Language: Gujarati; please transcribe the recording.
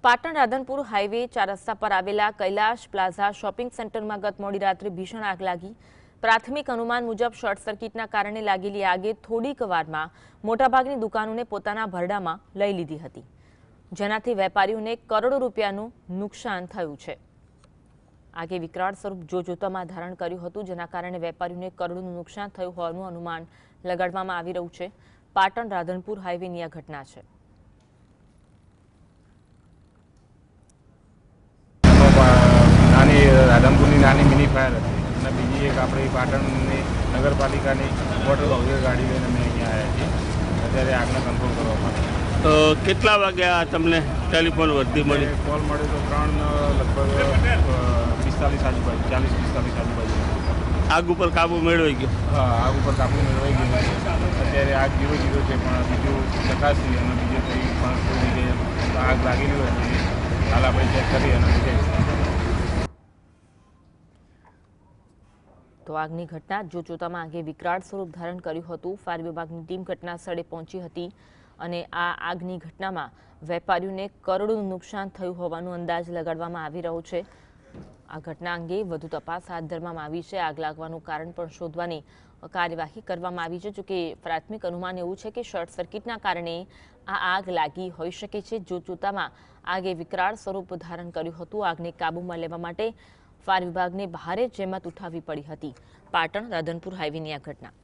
પાટણ રાધનપુર હાઈવે 4 રસ્તા પર આવેલા કૈલાશ પ્લાઝા શોપિંગ સેન્ટરમાં ગત મોડી રાત્રે ભીષણ આગ લાગી। પ્રાથમિક અનુમાન મુજબ શોર્ટ સર્કિટના કારણે લાગેલી આગે થોડીક વારમાં મોટાભાગની દુકાનોને પોતાના ભરડામાં લઈ લીધી હતી, જેનાથી વેપારીઓને કરોડો રૂપિયાનું નુકસાન થયું છે। આગે વિકરાળ સ્વરૂપ જોતજોતામાં ધારણ કર્યું હતું, જેના કારણે વેપારીઓને કરોડોનું નુકસાન થયું હોવાનું અનુમાન લગાડવામાં આવી રહ્યું છે। પાટણ રાધનપુર હાઈવેની આ ઘટના છે। રાધનપુરની નાની મિની ફાયર હતી અને બીજી એક આપણી પાટણની નગરપાલિકાની વોટર બોક્સ ગાડી લઈને અમે અહીંયા આવ્યા છીએ। અત્યારે આગને કંટ્રોલ કરવા માટે તો કેટલા વાગ્યા તમને ટેલિફોન વર્ધી મળી? કોલ મળ્યો તો 3 લગભગ 45 આજુબાજુ 40-45 આજુબાજુ। આગ ઉપર કાબુ મેળવાઈ ગયો? હા, આગ ઉપર કાબુ મેળવાઈ ગયો છે। અત્યારે આગ 0-0 છે, પણ બીજું ચકાસી અને બીજે કંઈ પણ કોઈ જગ્યાએ આગ લાગેલી હોય તો હાલ આપણે ચેક કરી અને બીજે તો આગની ઘટના જોતજોતામાં આગે વિકરાળ સ્વરૂપ ધારણ કર્યું હતું। ફાયર વિભાગની ટીમ ઘટના સ્થળે પહોંચી હતી અને આ આગની ઘટનામાં વેપારીઓને કરોડોનું નુકસાન થયું હોવાનો અંદાજ લગાડવામાં આવી રહ્યો છે। આ ઘટના અંગે વધુ તપાસ હાથ ધરવામાં આવી છે। આગ લાગવાનું કારણ પણ શોધવાની કાર્યવાહી કરવામાં આવી છે। જોકે પ્રાથમિક અનુમાન એવું છે કે શોર્ટ સર્કિટના કારણે આ આગ લાગી હોઈ શકે છે। જોતજોતામાં આગે વિકરાળ સ્વરૂપ ધારણ કર્યું હતું। આગને કાબૂમાં લેવા માટે ફાયર વિભાગને ભારે જહેમત ઉઠાવવી પડી હતી। પાટણ રાધનપુર હાઈવેની આ ઘટના।